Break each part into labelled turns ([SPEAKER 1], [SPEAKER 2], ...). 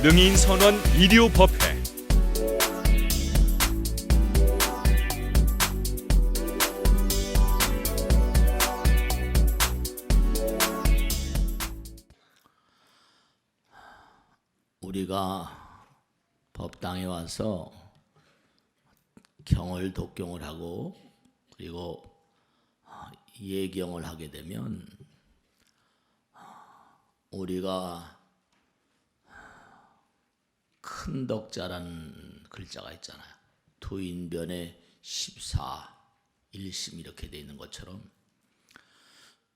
[SPEAKER 1] 능인선원 일요법회.
[SPEAKER 2] 우리가 법당에 와서 경을 독경을 하고 그리고 예경을 하게 되면 우리가 큰 덕자라는 글자가 있잖아요. 두인변에 14, 일심 이렇게 돼 있는 것처럼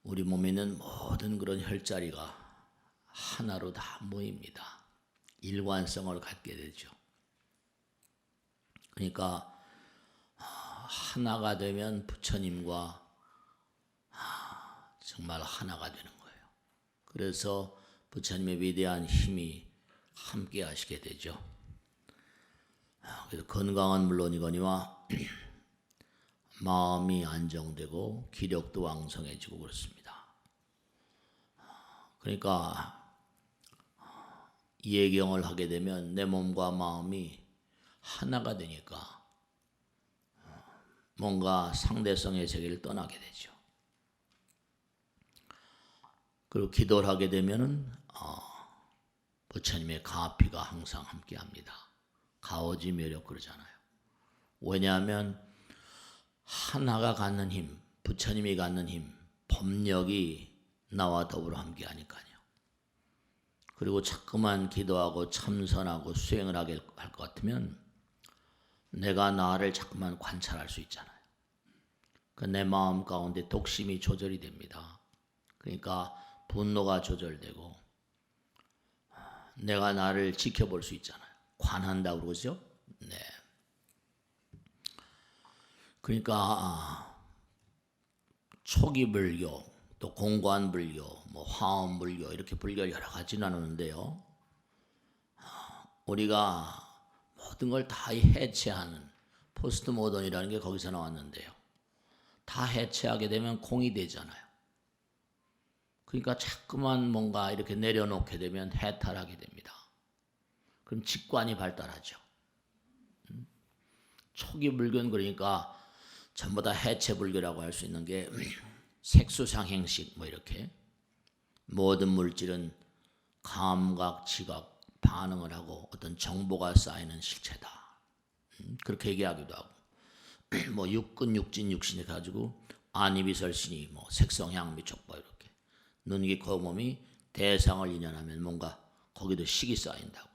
[SPEAKER 2] 우리 몸에 있는 모든 그런 혈자리가 하나로 다 모입니다. 일관성을 갖게 되죠. 그러니까 하나가 되면 부처님과 정말 하나가 되는 거예요. 그래서 부처님의 위대한 힘이 함께 하시게 되죠. 그래서 건강은 물론이거니와 마음이 안정되고 기력도 왕성해지고 그렇습니다. 그러니까 예경을 하게 되면 내 몸과 마음이 하나가 되니까 뭔가 상대성의 세계를 떠나게 되죠. 그리고 기도를 하게 되면은 부처님의 가피가 항상 함께합니다. 가오지 매력 그러잖아요. 왜냐하면 하나가 갖는 힘, 부처님이 갖는 힘, 법력이 나와 더불어 함께하니까요. 그리고 자꾸만 기도하고 참선하고 수행을 하게 할 것 같으면 내가 나를 자꾸만 관찰할 수 있잖아요. 내 마음 가운데 독심이 조절이 됩니다. 그러니까 분노가 조절되고 내가 나를 지켜볼 수 있잖아요. 관한다고 그러죠. 네. 그러니까 초기 불교, 또 공관 불교, 화엄 불교 이렇게 불교를 여러 가지 나누는데요. 우리가 모든 걸 다 해체하는 포스트 모던이라는 게 거기서 나왔는데요. 다 해체하게 되면 공이 되잖아요. 그러니까 자꾸만 뭔가 이렇게 내려놓게 되면 해탈하게 됩니다. 그럼 직관이 발달하죠. 초기 불교는 그러니까 전부 다 해체 불교라고 할 수 있는 게 색수상행식 이렇게 모든 물질은 감각, 지각, 반응을 하고 어떤 정보가 쌓이는 실체다. 그렇게 얘기하기도 하고 육근, 육진, 육신이 가지고 안이비설신이 색성향, 미촉법 이렇게 눈, 귀, 코, 몸이 대상을 인연하면 뭔가 거기도 식이 쌓인다고.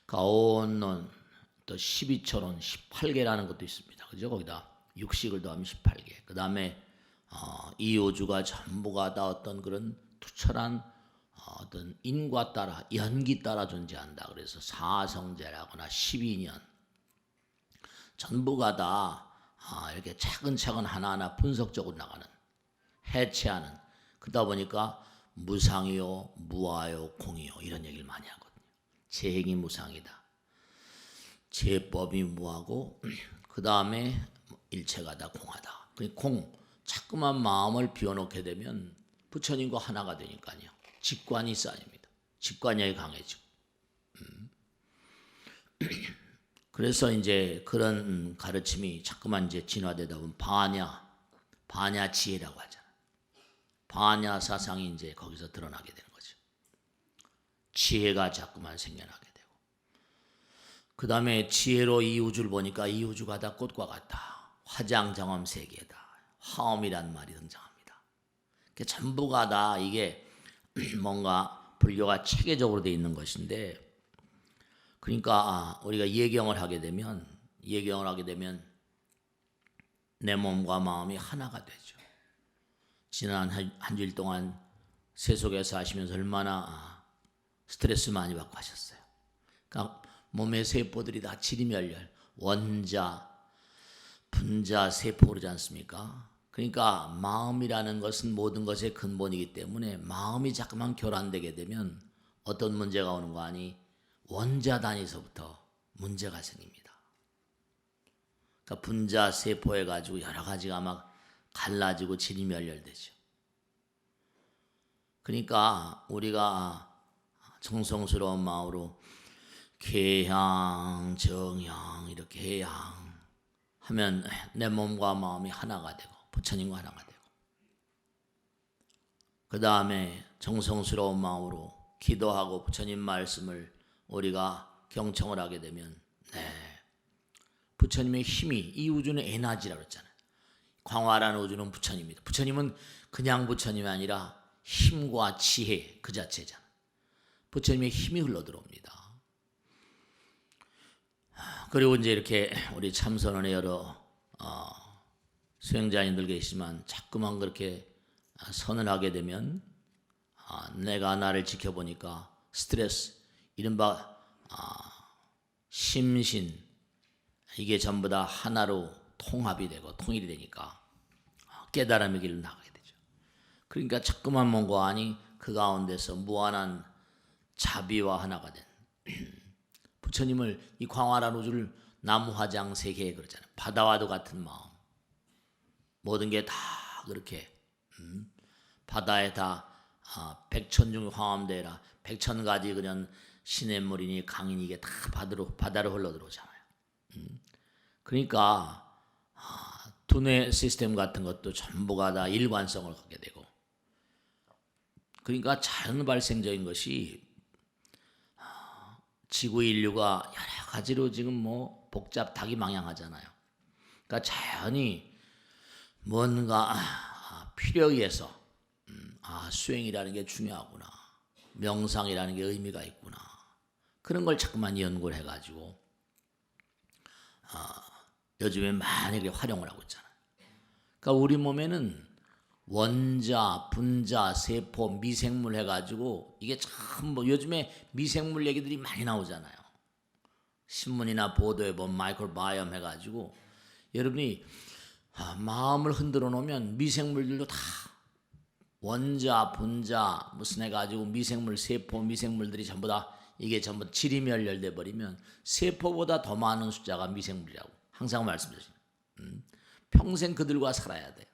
[SPEAKER 2] 가온론 또 12초론 18개라는 것도 있습니다. 그죠? 거기다 육식을 더하면 18개. 그 다음에 이 우주가 전부가 다 어떤 그런 투철한 어떤 인과 따라 연기 따라 존재한다. 그래서 사성제라거나 12년 전부가 다 이렇게 차근차근 하나하나 분석적으로 나가는 해체하는 그러다 보니까 무상이요, 무아요, 공이요 이런 얘기를 많이 하거든요. 제행이 무상이다. 제법이 무하고 그 다음에 일체가 다 공하다. 공, 자꾸만 마음을 비워놓게 되면 부처님과 하나가 되니까요. 직관이 쌓입니다. 직관력이 강해지고. 그래서 이제 그런 가르침이 자꾸만 이제 진화되다 보면 반야 지혜라고 하잖아요. 반야 사상이 이제 거기서 드러나게 되는 거죠. 지혜가 자꾸만 생겨나게 되고. 그 다음에 지혜로 이 우주를 보니까 이 우주가 다 꽃과 같다. 화장정엄 세계다. 화엄이란 말이 등장합니다. 전부가 다 이게 뭔가 불교가 체계적으로 되어 있는 것인데, 그러니까 우리가 예경을 하게 되면 내 몸과 마음이 하나가 되죠. 지난 한 주일 동안 세속에서 하시면서 얼마나 스트레스 많이 받고 하셨어요. 그러니까 몸의 세포들이 다 지리멸렬, 원자, 분자, 세포 그러지 않습니까? 그러니까 마음이라는 것은 모든 것의 근본이기 때문에 마음이 자꾸만 교란되게 되면 어떤 문제가 오는 거 아니? 원자 단위에서부터 문제가 생깁니다. 그러니까 분자, 세포 해가지고 여러 가지가 막 갈라지고 지리멸렬되죠. 그러니까 우리가 정성스러운 마음으로 개향, 정향 이렇게 해양 하면 내 몸과 마음이 하나가 되고 부처님과 하나가 되고, 그 다음에 정성스러운 마음으로 기도하고 부처님 말씀을 우리가 경청을 하게 되면 부처님의 힘이, 이 우주는 에너지라고 그랬잖아요. 광활한 우주는 부처님입니다. 부처님은 그냥 부처님이 아니라 힘과 지혜 그 자체잖아요. 부처님의 힘이 흘러들어옵니다. 그리고 이제 이렇게 우리 참선원의 여러 수행자님들 계시지만 자꾸만 그렇게 선을 하게 되면 내가 나를 지켜보니까 스트레스, 이른바 심신, 이게 전부 다 하나로 통합이 되고 통일이 되니까 깨달음의 길을 나가게 되죠. 그러니까 자꾸만 뭔가 아니 그 가운데서 무한한 자비와 하나가 된 부처님을, 이 광활한 우주를 나무화장 세계에 그러잖아요. 바다와도 같은 마음, 모든 게 다 그렇게 바다에 다 백천중 황암대라 백천가지 그냥 시냇물이니 강이니 이게 다 바다로 흘러들어오잖아요. 그러니까 두뇌 시스템 같은 것도 전부가 다 일관성을 갖게 되고, 그러니까 자연 발생적인 것이 지구 인류가 여러 가지로 지금 뭐 복잡하기 망양하잖아요. 그러니까 자연이 뭔가 필요에 의해서 수행이라는 게 중요하구나, 명상이라는 게 의미가 있구나, 그런 걸 자꾸만 연구를 해가지고 요즘에 많이 활용을 하고 있잖아요. 그러니까 우리 몸에는 원자, 분자, 세포, 미생물 해가지고 이게 참 뭐 요즘에 미생물 얘기들이 많이 나오잖아요. 신문이나 보도에 보면 마이크로바이옴 해가지고 여러분이 마음을 흔들어 놓으면 미생물들도 다 원자, 분자 무슨 해가지고 미생물, 세포, 미생물들이 전부 다 이게 전부 지리멸렬돼 버리면 세포보다 더 많은 숫자가 미생물이라고 항상 말씀드리죠. 평생 그들과 살아야 돼요.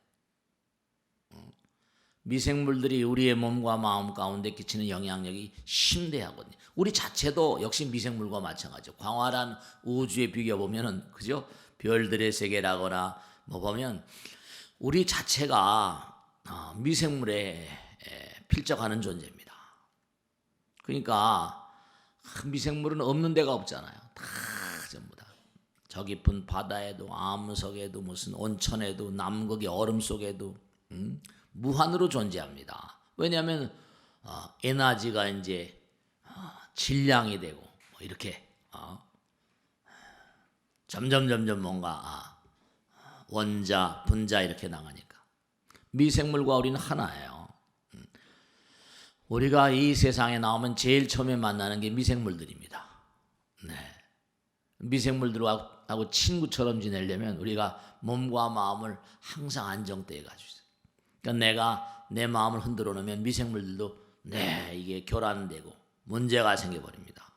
[SPEAKER 2] 미생물들이 우리의 몸과 마음 가운데 끼치는 영향력이 심대하거든요. 우리 자체도 역시 미생물과 마찬가지죠. 광활한 우주에 비교해보면은, 그죠? 별들의 세계라거나 뭐 보면 우리 자체가 미생물에 필적하는 존재입니다. 그러니까 미생물은 없는 데가 없잖아요. 다 전부 다. 저 깊은 바다에도 암석에도 무슨 온천에도 남극의 얼음 속에도 무한으로 존재합니다. 왜냐하면 에너지가 이제 질량이 되고 뭐 이렇게 점점 뭔가 원자, 분자 이렇게 나가니까 미생물과 우리는 하나예요. 우리가 이 세상에 나오면 제일 처음에 만나는 게 미생물들입니다. 네. 미생물들하고 친구처럼 지내려면 우리가 몸과 마음을 항상 안정되게 가지고 있어요. 그러니까 내가 내 마음을 흔들어 놓으면 미생물들도 이게 교란되고 문제가 생겨버립니다.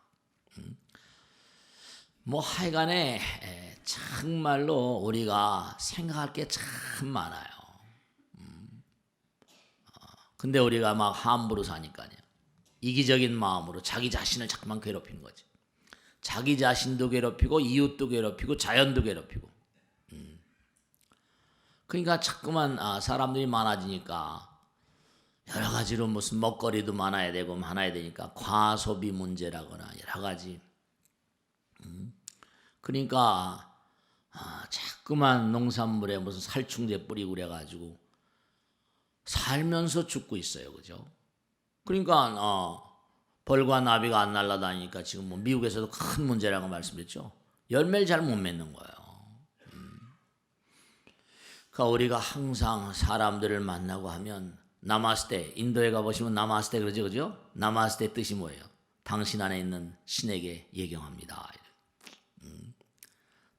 [SPEAKER 2] 뭐 하여간에 정말로 우리가 생각할 게 참 많아요. 근데 우리가 막 함부로 사니까요. 이기적인 마음으로 자기 자신을 자꾸만 괴롭히는 거지. 자기 자신도 괴롭히고 이웃도 괴롭히고 자연도 괴롭히고. 그러니까 자꾸만 사람들이 많아지니까 여러 가지로 무슨 먹거리도 많아야 되고 많아야 되니까 과소비 문제라거나 여러 가지. 그러니까 자꾸만 농산물에 무슨 살충제 뿌리고 그래가지고 살면서 죽고 있어요, 그죠? 그러니까 벌과 나비가 안 날아다니니까 지금 뭐 미국에서도 큰 문제라고 말씀드렸죠. 열매를 잘 못 맺는 거예요. 그러니까 우리가 항상 사람들을 만나고 하면 나마스테, 인도에 가보시면 나마스테 그러죠, 그죠? 나마스테 뜻이 뭐예요? 당신 안에 있는 신에게 예경합니다.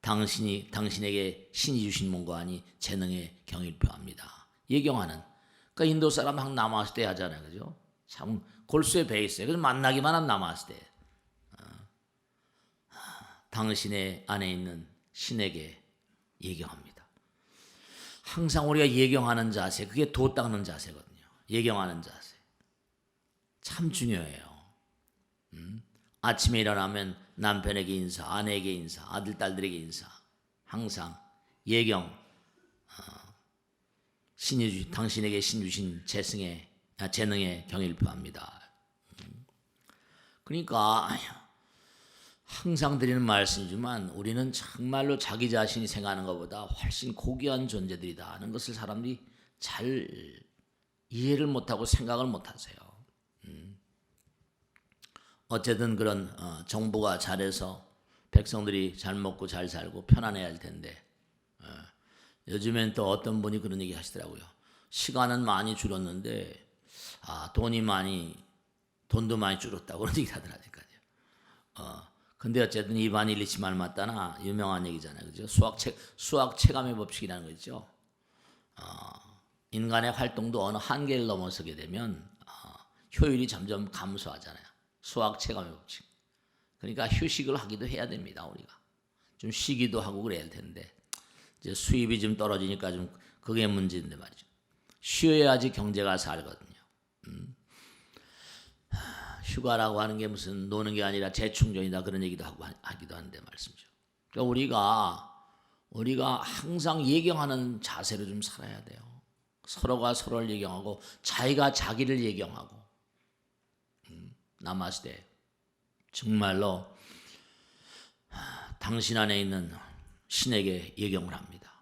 [SPEAKER 2] 당신에게 신이 주신 몸과 아니 재능에 경의를 표합니다. 예경하는. 그러니까 인도 사람 항상 나마스테 하잖아요, 그죠? 참 골수에 배 있어요. 그래서 만나기만 하면 나마스테. 당신의 안에 있는 신에게 예경합니다. 항상 우리가 예경하는 자세, 그게 도 닦는 자세거든요. 예경하는 자세. 참 중요해요. 아침에 일어나면 남편에게 인사, 아내에게 인사, 아들, 딸들에게 인사. 항상 예경, 당신에게 신 주신 재능에 경의를 표합니다. 그러니까 항상 드리는 말씀이지만 우리는 정말로 자기 자신이 생각하는 것보다 훨씬 고귀한 존재들이다 하는 것을 사람들이 잘 이해를 못하고 생각을 못하세요. 어쨌든 그런 정부가 잘해서 백성들이 잘 먹고 잘 살고 편안해야 할 텐데 요즘엔 또 어떤 분이 그런 얘기 하시더라고요. 시간은 많이 줄었는데 돈도 많이 줄었다고 그런 얘기 하더라고요. 근데 어쨌든 이반 일리치 말 맞다나 유명한 얘기잖아요. 그죠? 수학 체감의 법칙이라는 거죠. 인간의 활동도 어느 한계를 넘어서게 되면 효율이 점점 감소하잖아요. 수학 체감의 법칙. 그러니까 휴식을 하기도 해야 됩니다. 우리가 좀 쉬기도 하고 그래야 할 텐데 이제 수입이 좀 떨어지니까 좀 그게 문제인데 말이죠. 쉬어야지 경제가 살거든요. 휴가라고 하는 게 무슨 노는 게 아니라 재충전이다 그런 얘기도 하기도 하는데 말씀이죠. 그러니까 우리가 항상 예경하는 자세로 좀 살아야 돼요. 서로가 서로를 예경하고 자기가 자기를 예경하고 남았을 때 정말로 당신 안에 있는 신에게 예경을 합니다.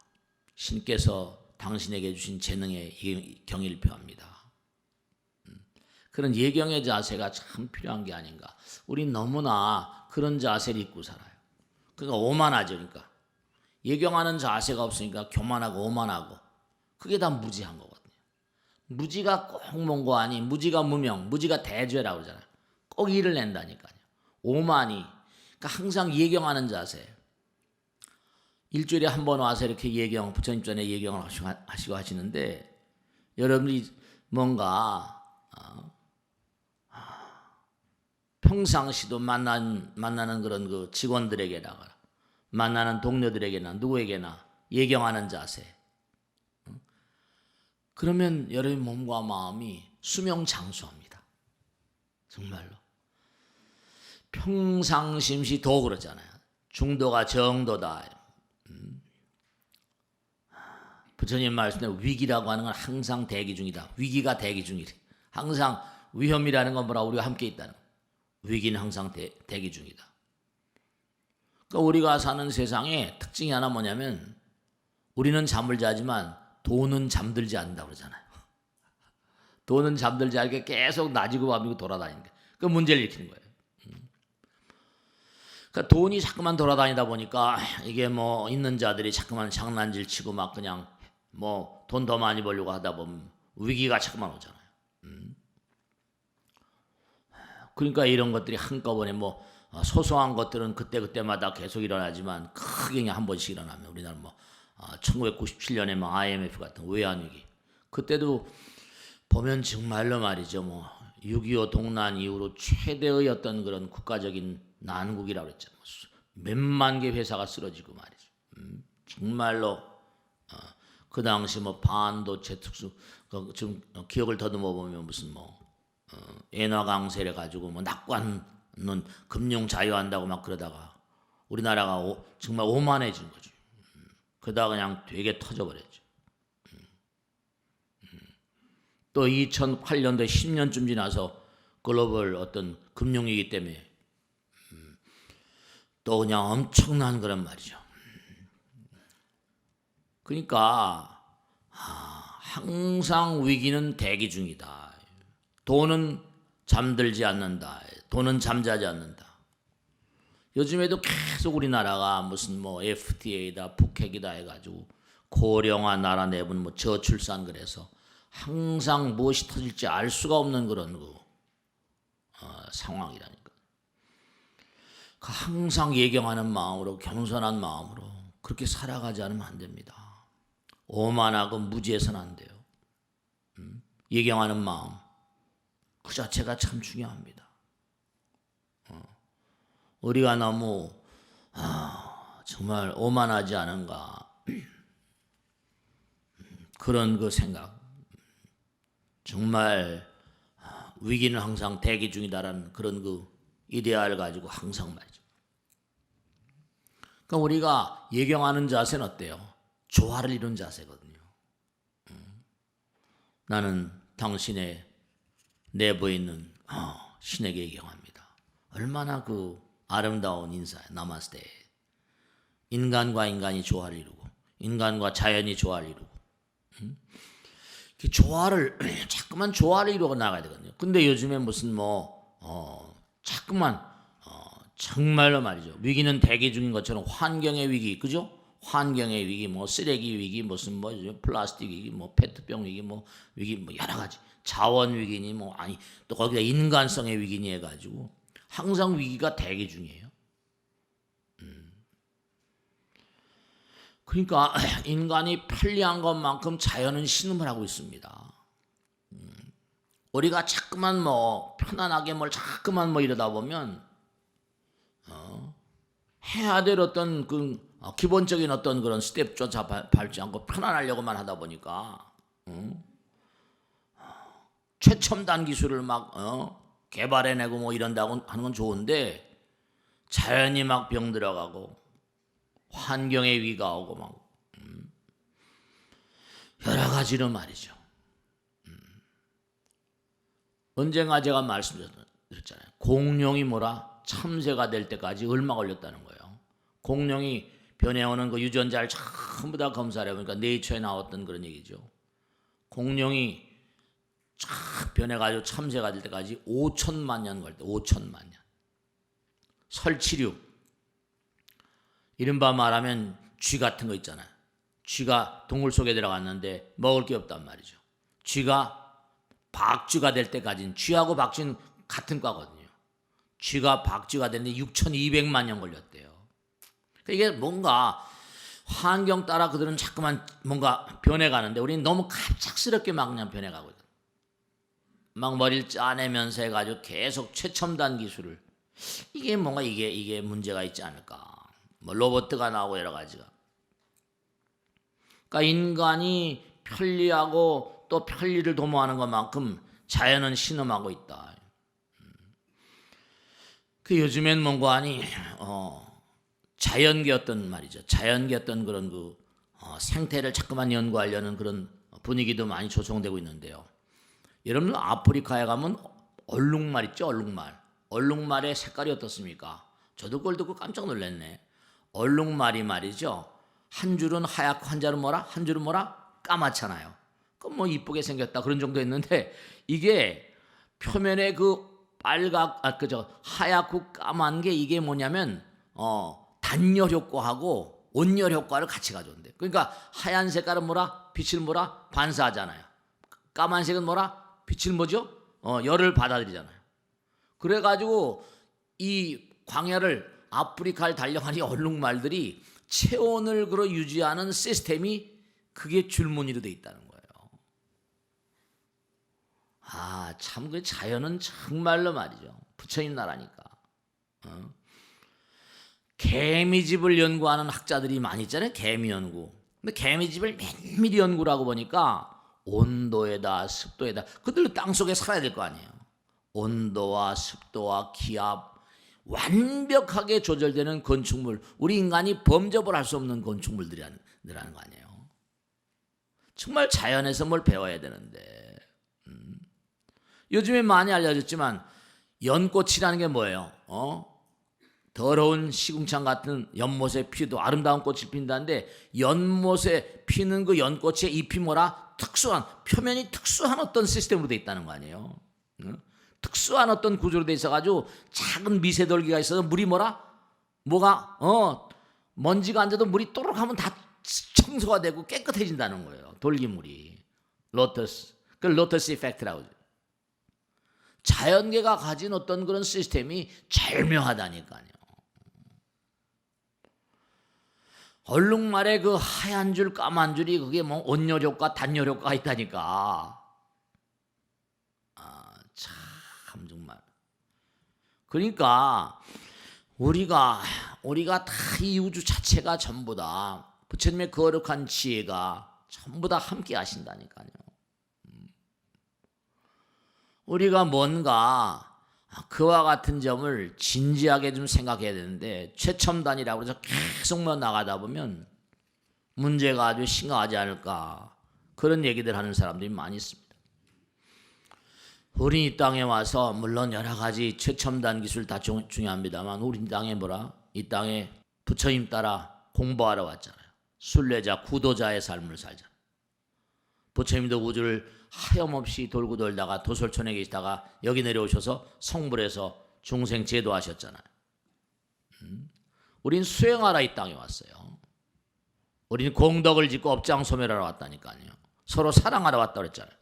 [SPEAKER 2] 신께서 당신에게 주신 재능에 경의를 표합니다. 그런 예경의 자세가 참 필요한 게 아닌가. 우리 너무나 그런 자세를 잊고 살아요. 그러니까 오만하죠. 그러니까 예경하는 자세가 없으니까 교만하고 오만하고 그게 다 무지한 거거든요. 무지가 꼭 뭔고 아니 무지가 무명, 무지가 대죄라고 그러잖아요. 꼭 일을 낸다니까요. 오만이 그러니까 항상 예경하는 자세예요. 일주일에 한 번 와서 이렇게 부처님 전에 예경을 하시고 하시는데 여러분이 뭔가 평상시도 만나는 그런 그 직원들에게다가 만나는 동료들에게나 누구에게나 예경하는 자세. 그러면 여러분 몸과 마음이 수명장수합니다. 정말로. 평상심시 더 그러잖아요. 중도가 정도다. 부처님 말씀대로 위기라고 하는 건 항상 대기 중이다. 위기가 대기 중이래. 항상 위험이라는 건 뭐라 우리가 함께 있다는 거예요. 위기는 항상 대기 중이다. 그러니까 우리가 사는 세상에 특징이 하나 뭐냐면 우리는 잠을 자지만 돈은 잠들지 않는다고 그러잖아요. 돈은 잠들지 않게 계속 낮이고 밤이고 돌아다니는 거예요. 그 문제를 일으키는 거예요. 그러니까 돈이 자꾸만 돌아다니다 보니까 이게 뭐 있는 자들이 자꾸만 장난질 치고 막 그냥 뭐 돈 더 많이 벌려고 하다 보면 위기가 자꾸만 오잖아요. 그러니까 이런 것들이 한꺼번에 뭐 소소한 것들은 그때마다 계속 일어나지만 크게 한 번씩 일어나면 우리나라 1997년에 IMF 같은 외환위기 그때도 보면 정말로 말이죠. 6.25 동란 이후로 최대의 어떤 그런 국가적인 난국이라고 그랬죠. 몇만 개 회사가 쓰러지고 말이죠. 정말로 그 당시 반도체 특수 좀 기억을 더듬어 보면 무슨 엔화 강세를 가지고 낙관은 금융 자유한다고 막 그러다가 우리나라가 정말 오만해진 거죠. 그러다가 그냥 되게 터져버렸죠. 또 2008년도에 10년쯤 지나서 글로벌 어떤 금융위기 때문에 또 그냥 엄청난 그런 말이죠. 그러니까 항상 위기는 대기 중이다. 돈은 잠들지 않는다. 돈은 잠자지 않는다. 요즘에도 계속 우리나라가 무슨 FTA다, 북핵이다 해가지고 고령화 나라 내분 저출산 그래서 항상 무엇이 터질지 알 수가 없는 그런 상황이라니까. 항상 예경하는 마음으로 겸손한 마음으로 그렇게 살아가지 않으면 안 됩니다. 오만하고 무지해서는 안 돼요. 예경하는 마음 그 자체가 참 중요합니다. 우리가 너무 정말 오만하지 않은가 그런 그 생각 정말 위기는 항상 대기 중이다라는 그런 그 이데아를 가지고 항상 말이죠. 그러니까 우리가 예경하는 자세는 어때요? 조화를 이룬 자세거든요. 나는 당신의 내부에 있는 신에게 예경합니다. 얼마나 그 아름다운 인사야. 나마스테. 인간과 인간이 조화를 이루고 인간과 자연이 조화를 이루고 그 조화를 자꾸만 조화를 이루어 나가야 되거든요. 근데 요즘에 무슨 자꾸만 정말로 말이죠. 위기는 대기 중인 것처럼 환경의 위기, 그죠? 환경의 위기, 쓰레기 위기, 무슨 플라스틱 위기, 페트병 위기, 위기 여러 가지 자원 위기니 아니 또 거기다 인간성의 위기니 해가지고 항상 위기가 대기 중이에요. 그러니까 인간이 편리한 것만큼 자연은 신음을 하고 있습니다. 우리가 자꾸만 편안하게 자꾸만 이러다 보면 해야 될 어떤 기본적인 어떤 그런 스텝조차 밟지 않고 편안하려고만 하다 보니까 최첨단 기술을 개발해내고 이런다고 하는 건 좋은데 자연이 병 들어가고 환경의 위가 오고 여러 가지로 말이죠. 언젠가 제가 말씀드렸잖아요. 공룡이 참새가 될 때까지 얼마 걸렸다는 거예요. 공룡이 변해오는 그 유전자를 전부 다 검사를 해보니까 네이처에 나왔던 그런 얘기죠. 공룡이 쫙 변해가지고 참새가 될 때까지 5천만 년 걸렸다. 5천만 년. 설치류. 이른바 말하면 쥐 같은 거 있잖아요. 쥐가 동물 속에 들어갔는데 먹을 게 없단 말이죠. 쥐가 박쥐가 될 때까지는 쥐하고 박쥐는 같은 과거든요. 쥐가 박쥐가 됐는데 6,200만 년 걸렸대요. 그러니까 이게 뭔가 환경 따라 그들은 자꾸만 뭔가 변해가는데 우리는 너무 갑작스럽게 그냥 변해가고 있거든요. 머리를 짜내면서 해가지고 계속 최첨단 기술을 이게 뭔가 이게 문제가 있지 않을까. 로봇가 나오고 여러 가지가. 그러니까 인간이 편리하고 또 편리를 도모하는 것만큼 자연은 신음하고 있다. 그 요즘엔 뭔가 자연계 어떤 말이죠. 자연계 어떤 그런 생태를 자꾸만 연구하려는 그런 분위기도 많이 조성되고 있는데요. 여러분 아프리카에 가면 얼룩말 있죠. 얼룩말의 색깔이 어떻습니까? 저도 그걸 듣고 깜짝 놀랐네. 얼룩말이 말이죠. 한 줄은 하얗고 한 줄은 까맣잖아요. 그럼 이쁘게 생겼다 그런 정도 했는데 이게 표면에 하얗고 까만 게 이게 뭐냐면 단열 효과하고 온열 효과를 같이 가져온대. 그러니까 하얀 색깔은 빛을 반사하잖아요. 까만색은 빛을 열을 받아들이잖아요. 그래가지고 이 광야를 아프리카를 달려가는 이 얼룩말들이 체온을 유지하는 시스템이 그게 줄무늬로 돼 있다는 거예요. 참 그 자연은 정말로 말이죠. 부처님 나라니까. 개미집을 연구하는 학자들이 많이 있잖아요. 개미 연구. 근데 개미집을 면밀히 연구를 하고 보니까 온도에다 습도에다 그들도 땅속에 살아야 될 거 아니에요. 온도와 습도와 기압 완벽하게 조절되는 건축물, 우리 인간이 범접을 할 수 없는 건축물들이라는 거 아니에요. 정말 자연에서 뭘 배워야 되는데 요즘에 많이 알려졌지만 연꽃이라는 게 뭐예요? 더러운 시궁창 같은 연못에 피도 아름다운 꽃이 핀다는데 연못에 피는 그 연꽃의 잎이 특수한 표면이 특수한 어떤 시스템으로 돼 있다는 거 아니에요? 특수한 어떤 구조로 돼 있어가지고 작은 미세돌기가 있어서 물이 먼지가 앉아도 물이 또록 하면 다 청소가 되고 깨끗해진다는 거예요. 돌기물이. 로터스 이펙트라고. 자연계가 가진 어떤 그런 시스템이 절묘하다니까요. 얼룩말의 그 하얀 줄 까만 줄이 그게 온열 효과 단열 효과가 있다니까. 참 정말. 그러니까 우리가 다 이 우주 자체가 전부 다 부처님의 거룩한 지혜가 전부 다 함께 하신다니까요. 우리가 뭔가 그와 같은 점을 진지하게 좀 생각해야 되는데 최첨단이라고 해서 계속 나가다 보면 문제가 아주 심각하지 않을까 그런 얘기들 하는 사람들이 많이 있습니다. 우리 이 땅에 와서 물론 여러 가지 최첨단 기술 다 중요합니다만 우리 땅에 이 땅에 부처님 따라 공부하러 왔잖아요. 순례자 구도자의 삶을 살잖아요. 부처님도 우주를 하염없이 돌고 돌다가 도솔촌에 계시다가 여기 내려오셔서 성불에서 중생 제도하셨잖아요. 우린 수행하라 이 땅에 왔어요. 우리는 공덕을 짓고 업장 소멸하러 왔다니까요. 서로 사랑하러 왔다 그랬잖아요.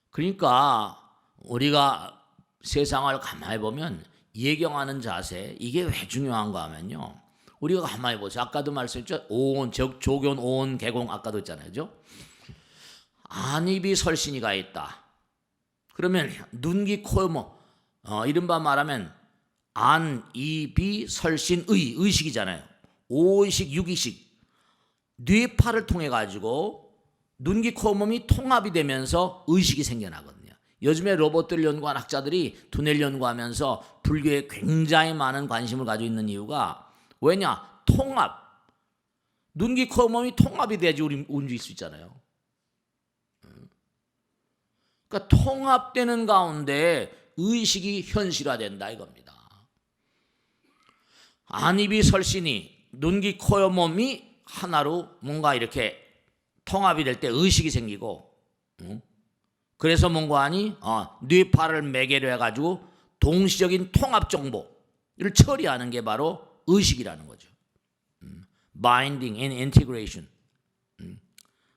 [SPEAKER 2] 그러니까 우리가 세상을 가만히 보면 예경하는 자세 이게 왜 중요한가 하면요. 우리가 가만히 보세요. 아까도 말씀했죠. 오온, 조견, 오온, 개공 아까도 했잖아요. 그죠? 안입이 설신이가 있다. 그러면 눈, 귀, 코, 이른바 말하면 안, 입이 설신, 의식이잖아요. 오의식, 육의식. 뇌파를 통해 가지고 눈, 귀, 코, 몸이 통합이 되면서 의식이 생겨나거든요. 요즘에 로봇들 연구한 학자들이 두뇌를 연구하면서 불교에 굉장히 많은 관심을 가지고 있는 이유가 왜냐? 통합. 눈, 귀, 코, 몸이 통합이 돼야지 우리 움직일 수 있잖아요. 그러니까 통합되는 가운데 의식이 현실화된다 이겁니다. 안입이 설신이 눈, 귀, 코, 몸이 하나로 뭔가 이렇게 통합이 될 때 의식이 생기고 그래서 뭔가 하니 뇌파를 매개로 해가지고 동시적인 통합 정보를 처리하는 게 바로 의식이라는 거죠. Binding and integration.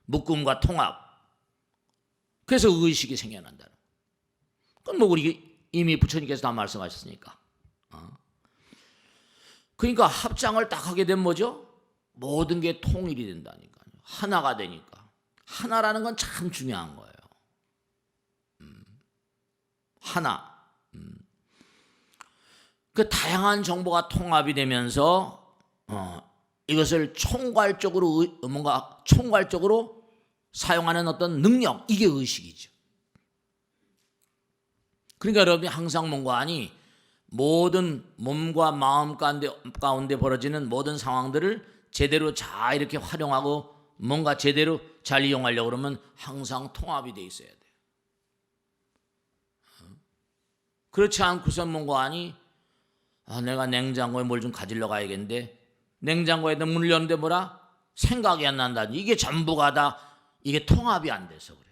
[SPEAKER 2] 묶음과 통합. 그래서 의식이 생겨난다는 거예요. 그건 뭐 우리 이미 부처님께서 다 말씀하셨으니까. 그러니까 합장을 딱 하게 되면 뭐죠? 모든 게 통일이 된다니까요. 하나가 되니까. 하나라는 건 참 중요한 거예요. 하나. 그 다양한 정보가 통합이 되면서 이것을 총괄적으로 사용하는 어떤 능력 이게 의식이죠. 그러니까 여러분이 항상 뭔가 하니 모든 몸과 마음 가운데 벌어지는 모든 상황들을 제대로 잘 이렇게 활용하고 뭔가 제대로 잘 이용하려고 그러면 항상 통합이 돼 있어야 돼요. 그렇지 않고선 뭔가 하니 내가 냉장고에 뭘 좀 가지러 가야겠는데 냉장고에 문을 여는데 뭐라? 생각이 안 난다니. 이게 전부가 다 이게 통합이 안 돼서 그래.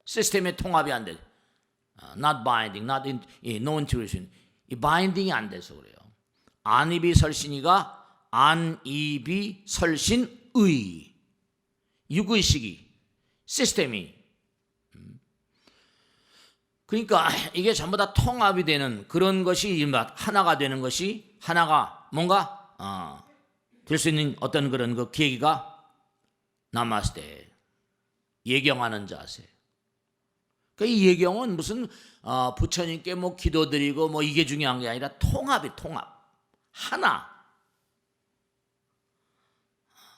[SPEAKER 2] 시스템의 통합이 안 돼. Not binding, no intuition. 이 바인딩이 안 돼서 그래요. 안입이 설신이가 안입이 설신의 육의식이 시스템이 그러니까 이게 전부 다 통합이 되는 그런 것이 하나가 되는 것이 하나가 뭔가 될 수 있는 어떤 그런 그 계기가 나마스테 예경하는 자세. 그러니까 이 예경은 무슨 부처님께 뭐 기도드리고 뭐 이게 중요한 게 아니라 통합이 통합.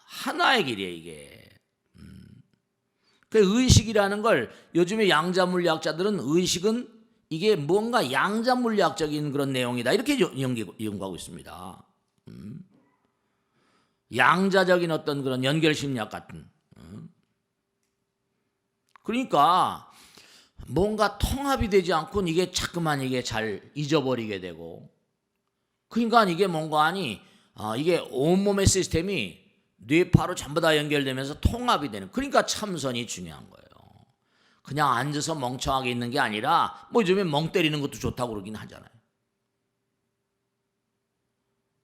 [SPEAKER 2] 하나의 길이에요 이게. 그 의식이라는 걸 요즘에 양자물리학자들은 의식은 이게 뭔가 양자물리학적인 그런 내용이다 이렇게 연구하고 있습니다. 양자적인 어떤 그런 연결심리학 같은. 그러니까 뭔가 통합이 되지 않고는 이게 자꾸만 이게 잘 잊어버리게 되고 그러니까 이게 뭔가 하니 이게 온몸의 시스템이 뇌파로 전부 다 연결되면서 통합이 되는 그러니까 참선이 중요한 거예요. 그냥 앉아서 멍청하게 있는 게 아니라 뭐 요즘에 멍 때리는 것도 좋다고 그러긴 하잖아요.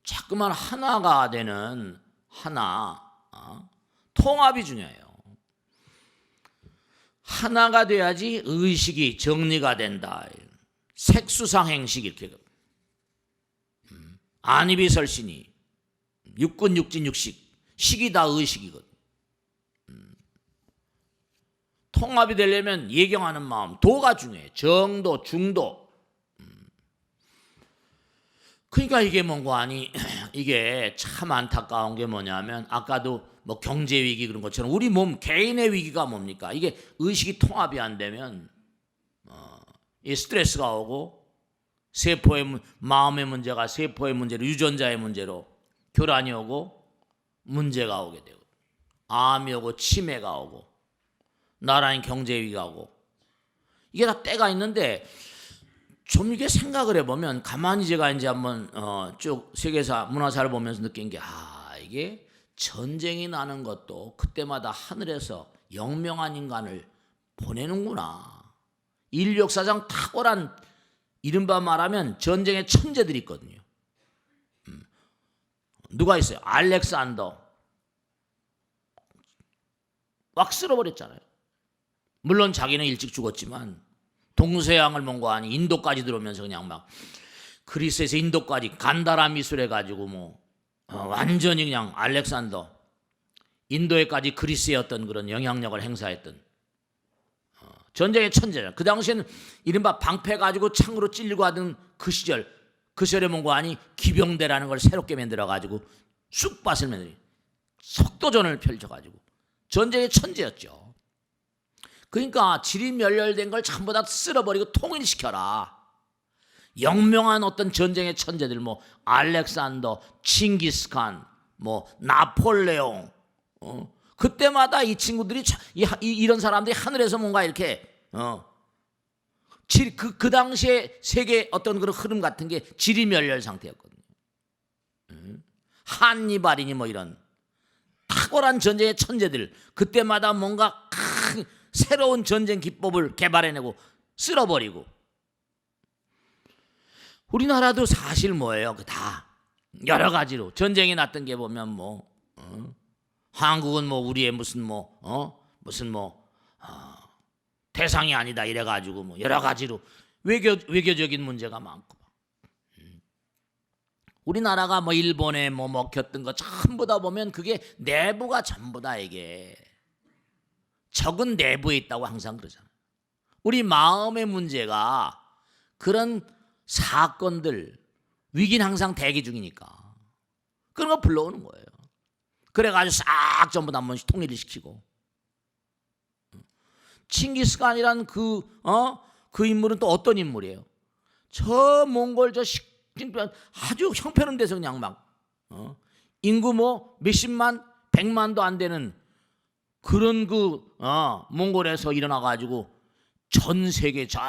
[SPEAKER 2] 자꾸만 하나가 되는 통합이 중요해요. 하나가 돼야지 의식이 정리가 된다. 색수상행식 이렇게 안입이 설신이 육군 육진 육식 식이 다 의식이거든. 통합이 되려면 예경하는 마음 도가 중요해. 정도 중도. 그러니까 이게 뭔가 아니 이게 참 안타까운 게 뭐냐면 아까도 뭐 경제 위기 그런 것처럼 우리 몸 개인의 위기가 뭡니까? 이게 의식이 통합이 안 되면 이 스트레스가 오고 세포의 마음의 문제가 세포의 문제로 유전자의 문제로 교란이 오고 문제가 오게 되고 암이 오고 치매가 오고 나라인 경제 위기가 오고 이게 다 때가 있는데 좀 이게 생각을 해보면 가만히 제가 이제 한번 쭉 세계사 문화사를 보면서 느낀 게 이게 전쟁이 나는 것도 그때마다 하늘에서 영명한 인간을 보내는구나. 인류 역사상 탁월한 이른바 말하면 전쟁의 천재들이 있거든요. 누가 있어요? 알렉산더 막 쓸어버렸잖아요. 물론 자기는 일찍 죽었지만 동서양을 몽고하니 인도까지 들어오면서 그냥 막 그리스에서 인도까지 간다라 미술 해가지고 완전히 그냥 알렉산더 인도에까지 그리스의 어떤 그런 영향력을 행사했던 전쟁의 천재죠. 그 당시에는 이른바 방패 가지고 창으로 찔리고 하던 그 시절에 몽고하니 기병대라는 걸 새롭게 만들어가지고 쑥밭을 만들어 속도전을 펼쳐가지고 전쟁의 천재였죠. 그러니까 지리멸렬된 걸 전부 다 쓸어버리고 통일시켜라. 영명한 어떤 전쟁의 천재들 알렉산더, 칭기스칸, 나폴레옹 그때마다 이 친구들이 이런 사람들이 하늘에서 뭔가 이렇게 그 당시에 세계 어떤 그런 흐름 같은 게 지리멸렬 상태였거든요. 한니발이니 이런 탁월한 전쟁의 천재들 그때마다 뭔가 새로운 전쟁 기법을 개발해내고 쓸어버리고 우리나라도 사실 뭐예요? 다 여러 가지로 전쟁이 났던 게 보면 한국은 우리의 무슨 대상이 아니다 이래가지고 여러 가지로 외교적인 문제가 많고 우리나라가 일본에 먹혔던 거 전부 다 보면 그게 내부가 전부 다 이게 적은 내부에 있다고 항상 그러잖아요. 우리 마음의 문제가 그런 사건들 위기는 항상 대기 중이니까 그런 거 불러오는 거예요. 그래가지고 싹 전부 다 한 번씩 통일을 시키고 칭기스칸이란 그 인물은 또 어떤 인물이에요? 저 몽골 아주 형편없는 데서 그냥 인구 몇십만, 백만도 안 되는 그런 몽골에서 일어나 가지고 전 세계 저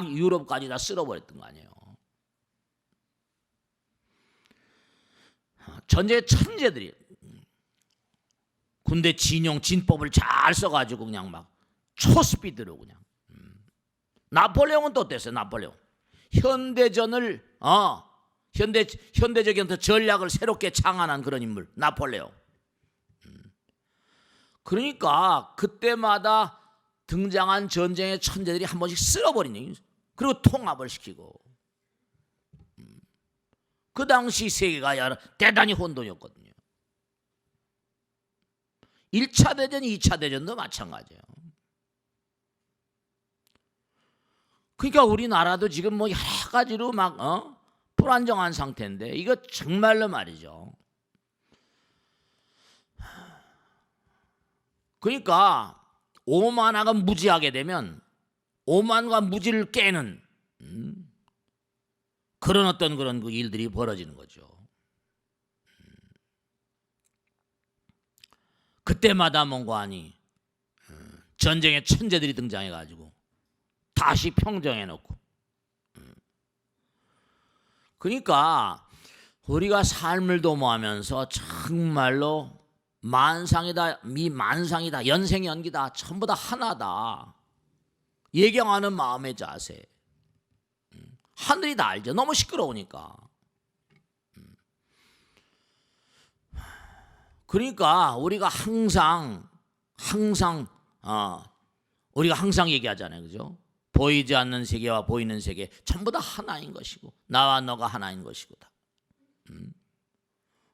[SPEAKER 2] 유럽까지 다 쓸어버렸던 거 아니에요. 전쟁의 천재들이 군대 진법을 잘 써가지고 그냥 초스피드로 그냥 나폴레옹은 또 어땠어요? 나폴레옹 현대전을 현대적인 전략을 새롭게 창안한 그런 인물 나폴레옹. 그러니까 그때마다 등장한 전쟁의 천재들이 한 번씩 쓸어버리니 그리고 통합을 시키고 그 당시 세계가 대단히 혼돈이었거든요. 1차 대전, 2차 대전도 마찬가지예요. 그러니까 우리나라도 지금 여러 가지로 불안정한 상태인데 이거 정말로 말이죠. 그러니까 오만화가 무지하게 되면 오만과 무지를 깨는 그런 어떤 그런 일들이 벌어지는 거죠. 그때마다 몽고하니 전쟁의 천재들이 등장해가지고 다시 평정해놓고 그러니까 우리가 삶을 도모하면서 정말로 만상이다, 미만상이다, 연생연기다, 전부 다 하나다. 예경하는 마음의 자세. 하늘이 다 알죠. 너무 시끄러우니까. 그러니까 우리가 항상 우리가 항상 얘기하잖아요, 그죠? 보이지 않는 세계와 보이는 세계 전부 다 하나인 것이고 나와 너가 하나인 것이고 다.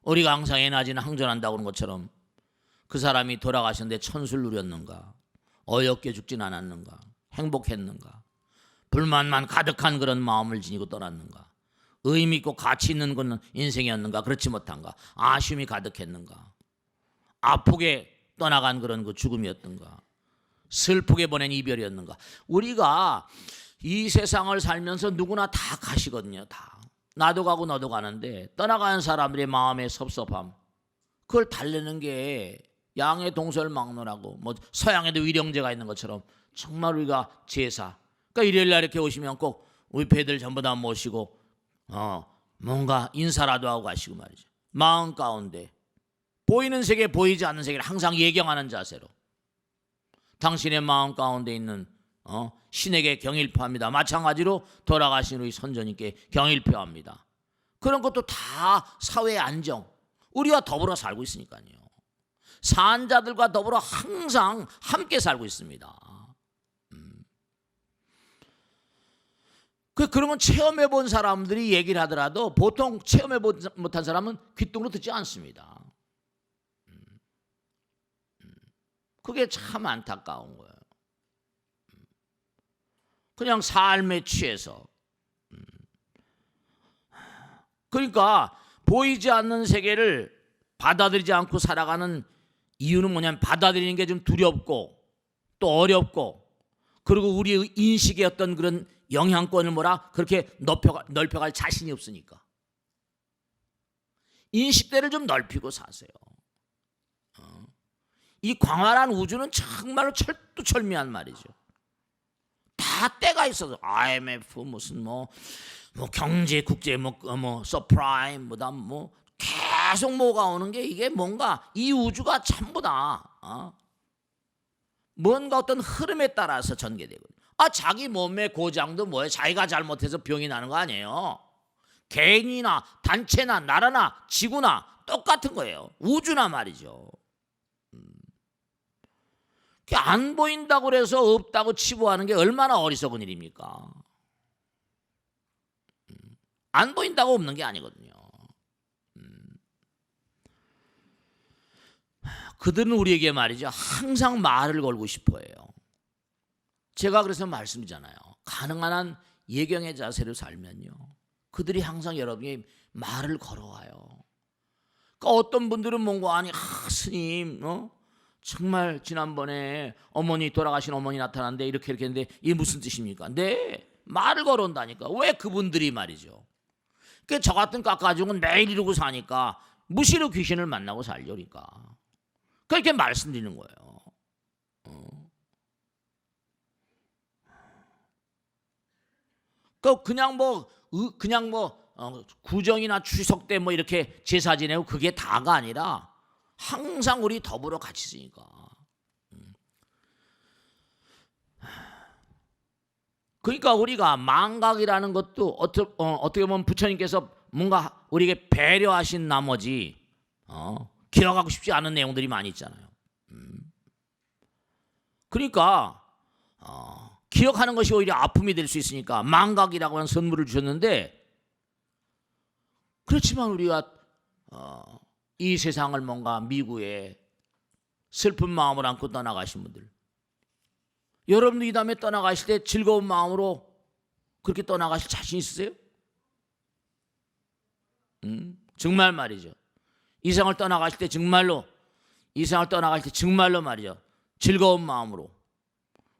[SPEAKER 2] 우리가 항상 에너지는 항전한다고 하는 것처럼 그 사람이 돌아가셨는데 천수를 누렸는가, 어렵게 죽진 않았는가, 행복했는가, 불만만 가득한 그런 마음을 지니고 떠났는가, 의미 있고 가치 있는 건 인생이었는가, 그렇지 못한가, 아쉬움이 가득했는가, 아프게 떠나간 그런 그 죽음이었던가, 슬프게 보낸 이별이었는가. 우리가 이 세상을 살면서 누구나 다 가시거든요. 다. 나도 가고 너도 가는데 떠나가는 사람들의 마음의 섭섭함, 그걸 달래는 게 양의 동설 막론하고 뭐 서양에도 위령제가 있는 것처럼 정말 우리가 제사, 그러니까 일요일 날 이렇게 오시면 꼭 우리 배들 전부 다 모시고 뭔가 인사라도 하고 가시고 말이죠. 마음 가운데 보이는 세계 보이지 않는 세계를 항상 예경하는 자세로 당신의 마음 가운데 있는 신에게 경일표합니다. 마찬가지로 돌아가신 우리 선조님께 경일표합니다. 그런 것도 다 사회의 안정, 우리와 더불어 살고 있으니까요. 산자들과 더불어 항상 함께 살고 있습니다. 그런 건 체험해 본 사람들이 얘기를 하더라도 보통 체험해 보지 못한 사람은 귓등으로 듣지 않습니다. 그게 참 안타까운 거예요. 그냥 삶에 취해서. 그러니까 보이지 않는 세계를 받아들이지 않고 살아가는 이유는 뭐냐면 받아들이는 게 좀 두렵고 또 어렵고, 그리고 우리의 인식의 어떤 그런 영향권을 그렇게 넓혀갈 자신이 없으니까. 인식대를 좀 넓히고 사세요. 이 광활한 우주는 정말로 철두철미한 말이죠. 다 때가 있어서 IMF 무슨 뭐 경제 국제 서프라임 계속 뭐가 오는 게 이게 뭔가 이 우주가 전부 다 뭔가 어떤 흐름에 따라서 전개되거든요. 자기 몸의 고장도 뭐예요? 자기가 잘못해서 병이 나는 거 아니에요. 개인이나 단체나 나라나 지구나 똑같은 거예요. 우주나 말이죠. 안 보인다고 그래서 없다고 치부하는 게 얼마나 어리석은 일입니까? 안 보인다고 없는 게 아니거든요. 그들은 우리에게 말이죠, 항상 말을 걸고 싶어 해요. 제가 그래서 말씀드리잖아요. 가능한 한 예경의 자세로 살면요, 그들이 항상 여러분이 말을 걸어와요. 그러니까 어떤 분들은 뭔가 스님 정말 지난번에 돌아가신 어머니 나타났는데 이렇게 했는데 이게 무슨 뜻입니까? 네, 말을 걸어온다니까. 왜 그분들이 말이죠. 저 같은 깎아죽은 매일 이러고 사니까 무시로 귀신을 만나고 살려니까 그렇게 말씀드리는 거예요. 그냥 구정이나 추석 때 이렇게 제사 지내고 그게 다가 아니라 항상 우리 더불어 같이 있으니까. 그러니까 우리가 망각이라는 것도 어떻게 보면 부처님께서 뭔가 우리에게 배려하신 나머지 기억하고 싶지 않은 내용들이 많이 있잖아요. 그러니까 기억하는 것이 오히려 아픔이 될 수 있으니까 망각이라고 하는 선물을 주셨는데, 그렇지만 우리가 이 세상을 뭔가 미구에 슬픈 마음을 안고 떠나가신 분들, 여러분도 이 다음에 떠나가실 때 즐거운 마음으로 그렇게 떠나가실 자신 있으세요? 정말 말이죠. 이 세상을 떠나가실 때 정말로 말이죠, 즐거운 마음으로.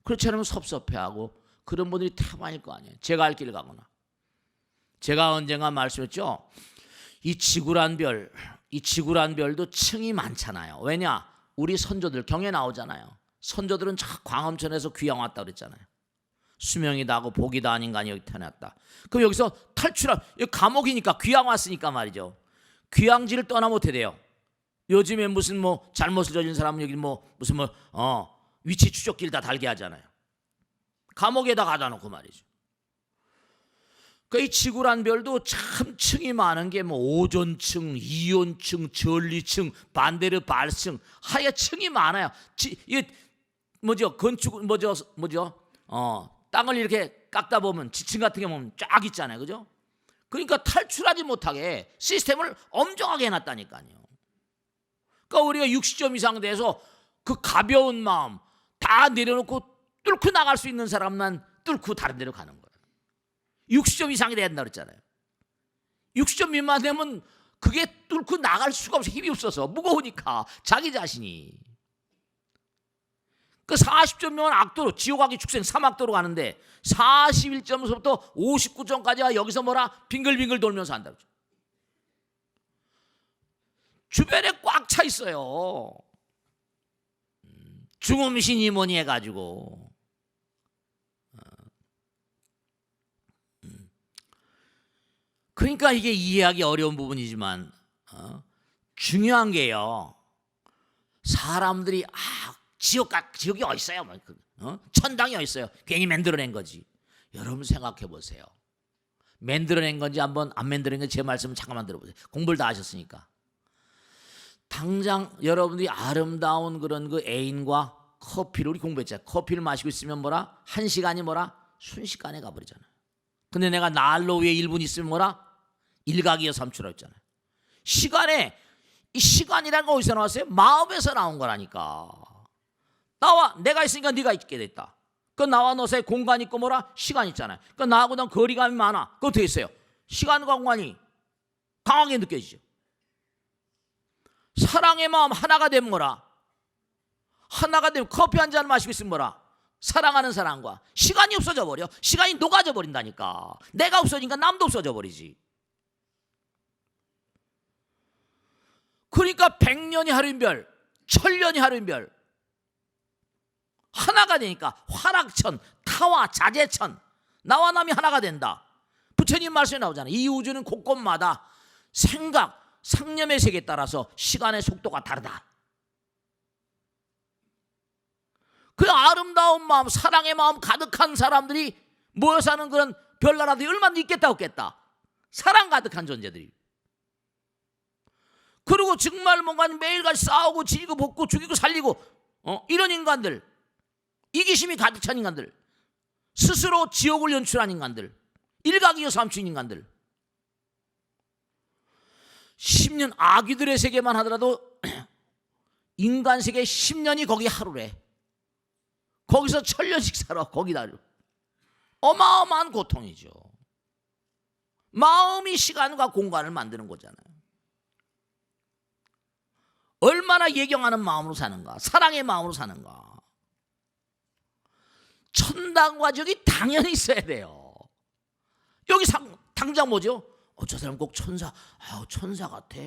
[SPEAKER 2] 그렇지 않으면 섭섭해하고 그런 분들이 다 많을 거 아니에요. 제가 할 길을 가거나. 제가 언젠가 말씀했죠. 이 지구란 별도 층이 많잖아요. 왜냐? 우리 선조들 경에 나오잖아요. 선조들은 광엄천에서 귀양 왔다 그랬잖아요. 수명이다 하고 복이다 아닌 가 여기 태어났다. 그럼 여기서 여기 감옥이니까 귀양 왔으니까 말이죠. 귀양지를 떠나 못해 돼요. 요즘에 무슨 잘못을 저지른 사람은 여기 무슨 위치 추적기를 다 달게 하잖아요. 감옥에다 가다 놓고 말이죠. 이 지구란 별도 참 층이 많은 게 오존층, 이온층, 전리층, 반대로 발층, 하여 층이 많아요. 이게 건축 땅을 이렇게 깎다 보면 지층 같은 게 보면 쫙 있잖아요, 그죠? 그러니까 탈출하지 못하게 시스템을 엄정하게 해놨다니까요. 그러니까 우리가 60점 이상 돼서 그 가벼운 마음 다 내려놓고 뚫고 나갈 수 있는 사람만 뚫고 다른 데로 가는 거예요. 60점 이상이 돼야 된다 그랬잖아요. 60점 미만 되면 그게 뚫고 나갈 수가 없어. 힘이 없어서 무거우니까 자기 자신이. 그 40점이면 악도로 지옥 가기 축생 사막도로 가는데 41점부터 59점까지가 여기서 뭐라 빙글빙글 돌면서 한다고. 주변에 꽉 차 있어요. 죽음신이 뭐니 해가지고. 그러니까 이게 이해하기 어려운 부분이지만 중요한 게요. 사람들이 지옥이 어디 있어요? 천당이 어디 있어요? 괜히 만들어낸 거지. 여러분 생각해 보세요. 만들어낸 건지 한번 안 만들어낸 건지 제 말씀을 잠깐만 들어보세요. 공부를 다 하셨으니까. 당장 여러분들이 아름다운 그런 그 애인과 커피를 우리 공부했잖아요. 커피를 마시고 있으면 뭐라? 1시간이 뭐라? 순식간에 가버리잖아요. 근데 내가 난로 위에 1분 있으면 뭐라? 일각이여 삼초라 했잖아요. 이 시간이라는 거 어디서 나왔어요? 마음에서 나온 거라니까. 내가 있으니까 네가 있게 됐다. 그 나와 너 사이에 공간 있고 뭐라? 시간 있잖아요. 그 나하고 난 거리감이 많아. 그거 어떻게 했어요? 시간과 공간이 강하게 느껴지죠. 사랑의 마음 하나가 되면 뭐라? 하나가 되면 커피 한 잔 마시고 있으면 뭐라? 사랑하는 사람과 시간이 없어져 버려. 시간이 녹아져 버린다니까. 내가 없어지니까 남도 없어져 버리지. 그러니까 100년이 하루인 별, 1000년이 하루인 별 하나가 되니까 화락천, 타와 자재천, 나와 남이 하나가 된다. 부처님 말씀에 나오잖아요. 이 우주는 곳곳마다 생각, 상념의 세계에 따라서 시간의 속도가 다르다. 그 아름다운 마음, 사랑의 마음 가득한 사람들이 모여 사는 그런 별나라들이 얼마나 있겠다 없겠다. 사랑 가득한 존재들이. 그리고 정말 뭔가 매일같이 싸우고 지고 볶고 죽이고 살리고 이런 인간들, 이기심이 가득 찬 인간들, 스스로 지옥을 연출한 인간들, 일각이여 삼춘 인간들, 10년 아기들의 세계만 하더라도 인간 세계 10년이 거기 하루래. 거기서 1000년씩 살아. 거기다. 어마어마한 고통이죠. 마음이 시간과 공간을 만드는 거잖아요. 얼마나 예경하는 마음으로 사는가, 사랑의 마음으로 사는가. 천당과 지옥이 당연히 있어야 돼요. 여기 당장 뭐죠? 저 사람 꼭 천사, 천사 같아.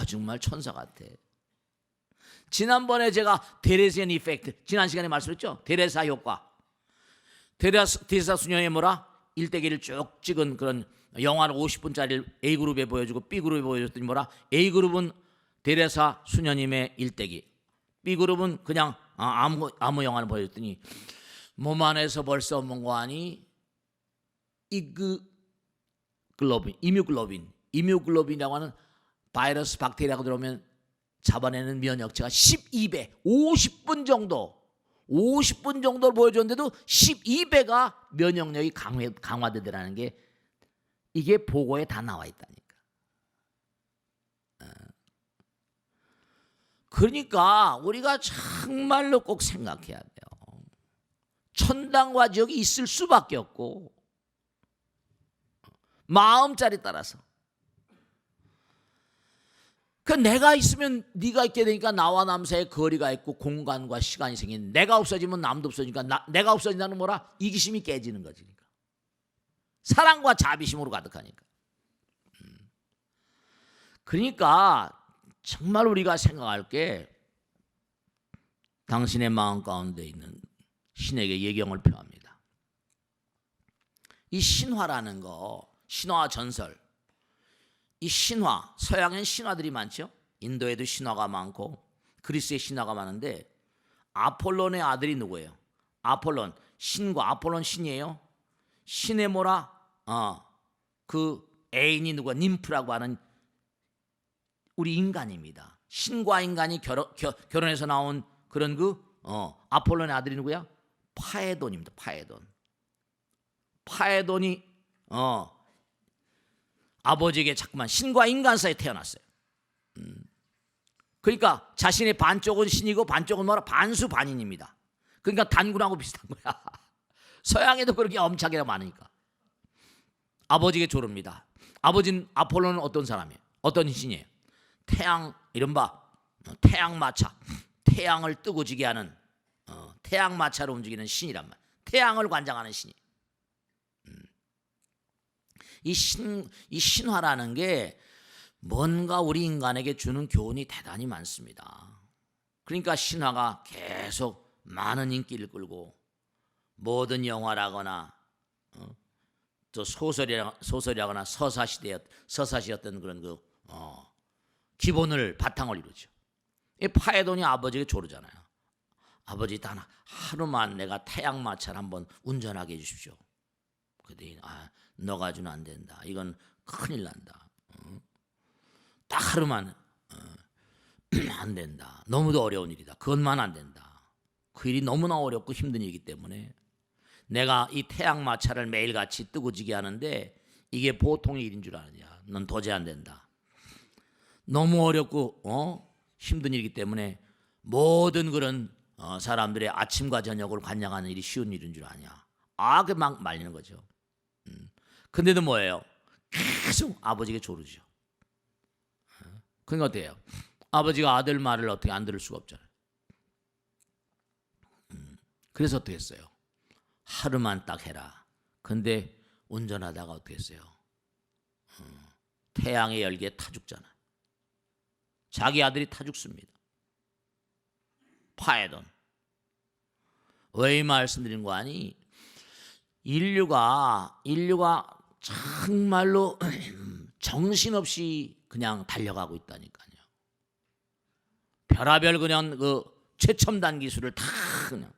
[SPEAKER 2] 정말 천사 같아. 지난번에 제가 데레시안 이펙트, 지난 시간에 말씀했죠? 데레사 효과. 데레사 수녀의 뭐라? 일대기를 쭉 찍은 그런 영화를 50분짜리를 A그룹에 보여주고 B그룹에 보여줬더니 뭐라? A그룹은 데레사 수녀님의 일대기, B그룹은 그냥 아무 영화를 보여줬더니 몸 안에서 벌써 뭔가 하니 이뮤글로빈이라고 하는 바이러스 박테리아가 들어오면 잡아내는 면역체가 12배, 50분 정도를 보여줬는데도 12배가 면역력이 강화되더라는 게 이게 보고에 다 나와 있다니까. 그러니까 우리가 정말로 꼭 생각해야 돼요. 천당과 지옥이 있을 수밖에 없고, 마음자리에 따라서. 그 내가 있으면 네가 있게 되니까 나와 남 사이에 거리가 있고 공간과 시간이 생기는. 내가 없어지면 남도 없어지니까 내가 없어진다는 뭐라? 이기심이 깨지는 거지. 그러니까. 사랑과 자비심으로 가득하니까. 그러니까 정말 우리가 생각할 게 당신의 마음 가운데 있는 신에게 예경을 표합니다. 이 신화라는 거, 신화 전설, 이 신화, 서양엔 신화들이 많죠. 인도에도 신화가 많고 그리스에 신화가 많은데 아폴론의 아들이 누구예요? 아폴론, 신과 아폴론 신이에요. 신의 뭐라? 그 애인이 누구야? 님프라고 하는 우리 인간입니다. 신과 인간이 결혼해서 나온 그런 아폴론의 아들이 누구야? 파에돈입니다. 파에돈이 아버지에게 자꾸만 신과 인간 사이에 태어났어요. 그러니까 자신의 반쪽은 신이고 반쪽은 뭐라? 반수반인입니다. 그러니까 단군하고 비슷한 거야. 서양에도 그렇게 엄청나게 많으니까. 아버지에게 조릅니다. 아버지는 아폴로는 어떤 사람이에요? 어떤 신이에요? 태양, 이른바 태양마차, 태양을 뜨고지게 하는 태양 마차로 움직이는 신이란 말. 태양을 관장하는 신이. 이 신화라는 게 뭔가 우리 인간에게 주는 교훈이 대단히 많습니다. 그러니까 신화가 계속 많은 인기를 끌고 모든 영화라거나 또 소설이라거나 서사시였던 그런 기본을 바탕을 이루죠. 이 파에돈이 아버지에게 조르잖아요. 아버지 단 하루만 내가 태양 마차를 한번 운전하게 해주십시오. 그랬더니 너 가지고는 안 된다. 이건 큰일 난다. 딱 하루만 안 된다. 너무도 어려운 일이다. 그것만 안 된다. 그 일이 너무나 어렵고 힘든 일이기 때문에 내가 이 태양 마차를 매일같이 뜨고지게 하는데 이게 보통의 일인 줄 아느냐. 넌 도저히 안 된다. 너무 어렵고 힘든 일이기 때문에 모든 그런 사람들의 아침과 저녁을 관장하는 일이 쉬운 일인 줄 아냐. 그 막 말리는 거죠. 근데도 뭐예요? 계속 아버지에게 조르죠. 그러니까 어때요? 아버지가 아들 말을 어떻게 안 들을 수가 없잖아요. 그래서 어떻게 했어요? 하루만 딱 해라. 근데 운전하다가 어떻게 했어요? 태양의 열기에 타 죽잖아. 자기 아들이 타 죽습니다. 파에돈. 왜 이 말씀드린 거 아니? 인류가 정말로 정신없이 그냥 달려가고 있다니까요. 별하별 그냥 최첨단 기술을 다 그냥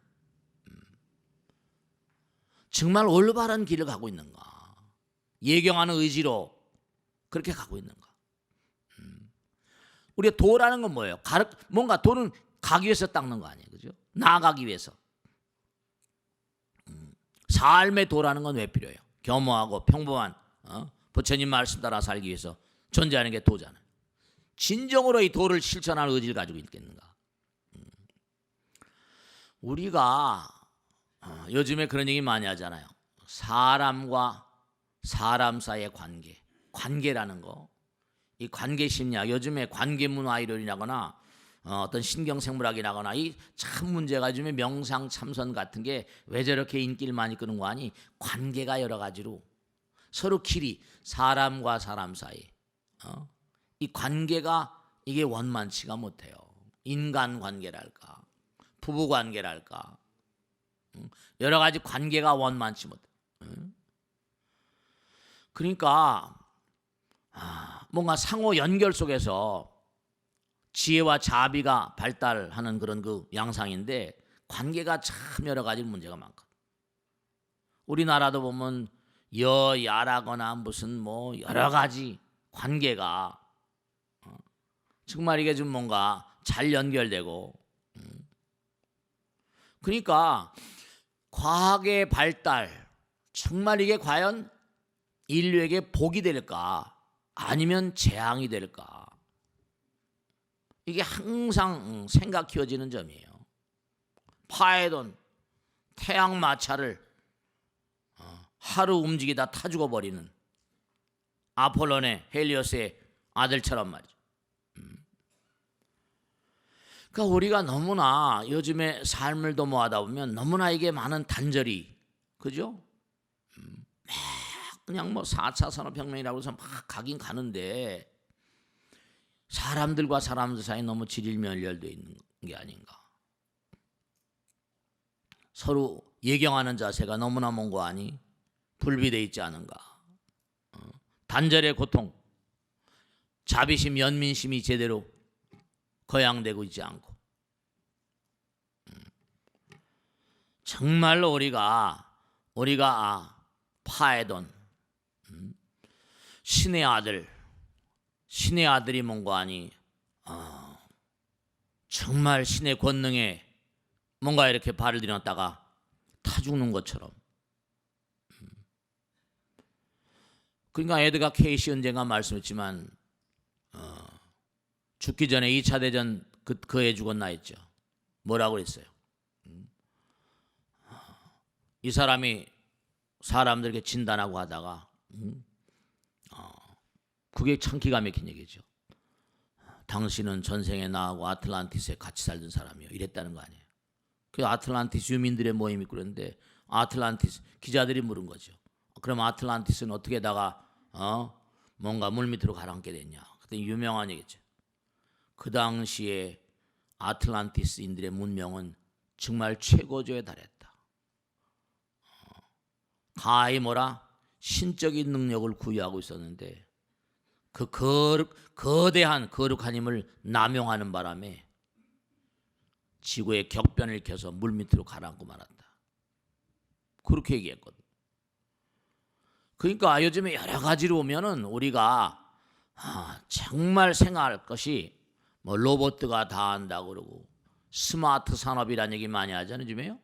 [SPEAKER 2] 정말 올바른 길을 가고 있는가? 예경하는 의지로 그렇게 가고 있는가? 우리가 도라는 건 뭐예요? 뭔가 도는 가기 위해서 닦는 거 아니에요, 그죠? 나아가기 위해서. 삶의 도라는 건 왜 필요해요? 겸허하고 평범한 부처님 말씀 따라 살기 위해서 존재하는 게 도잖아요. 진정으로 이 도를 실천하는 의지를 가지고 있겠는가? 우리가 요즘에 그런 얘기 많이 하잖아요. 사람과 사람 사이의 관계라는 거. 이 관계 심리학, 요즘에 관계문화 이론이라거나 어떤 신경생물학이라거나 이 참 문제가 요즘에 명상 참선 같은 게 왜 저렇게 인기를 많이 끄는 거 아니? 관계가 여러 가지로 서로 길이 사람과 사람 사이 이 관계가 이게 원만치가 못해요. 인간관계랄까 부부관계랄까 여러 가지 관계가 원만치 못해. 그러니까 뭔가 상호 연결 속에서 지혜와 자비가 발달하는 그런 양상인데 관계가 참 여러 가지 문제가 많거든. 우리나라도 보면 여야라거나 무슨 여러 가지 관계가 정말 이게 좀 뭔가 잘 연결되고 그러니까 과학의 발달 정말 이게 과연 인류에게 복이 될까 아니면 재앙이 될까 이게 항상 생각 키워지는 점이에요. 파에돈 태양 마차를 하루 움직이다 타 죽어버리는 아폴론의 헬리오스의 아들처럼 말이죠. 그러니까 우리가 너무나 요즘에 삶을 도모하다 보면 너무나 이게 많은 단절이 그죠? 막 그냥 4차 산업혁명이라고 해서 막 가긴 가는데 사람들과 사람들 사이 너무 질일멸렬되어 있는 게 아닌가. 서로 예경하는 자세가 너무나 뭔가 아니 불비되어 있지 않은가. 단절의 고통, 자비심, 연민심이 제대로 거양되고 있지 않고 정말로 우리가 파에돈 신의 아들이 뭔가 아니 정말 신의 권능에 뭔가 이렇게 발을 들여놨다가 타 죽는 것처럼. 그러니까 에드가 케이시 언젠가 말씀했지만 죽기 전에 2차 대전 그해 죽었나 했죠. 뭐라고 그랬어요? 이 사람이 사람들에게 진단하고 하다가 그게 참 기가 막힌 얘기죠. 당신은 전생에 나하고 아틀란티스에 같이 살던 사람이요. 이랬다는 거 아니에요. 그 아틀란티스 유민들의 모임이 그런데 아틀란티스 기자들이 물은 거죠. 그럼 아틀란티스는 어떻게다가 뭔가 물 밑으로 가라앉게 됐냐. 그때 유명한 얘기죠. 그 당시에 아틀란티스인들의 문명은 정말 최고조에 달했다. 가히 뭐라 신적인 능력을 구유하고 있었는데 그 거대한 거룩한 힘을 남용하는 바람에 지구의 격변을 켜서 물 밑으로 가라앉고 말았다. 그렇게 얘기했거든. 그러니까 요즘에 여러 가지로 보면은 우리가 정말 생각할 것이 뭐 로봇가 다 한다고 그러고 스마트 산업이라는 얘기 많이 하잖아요. 요즘에요.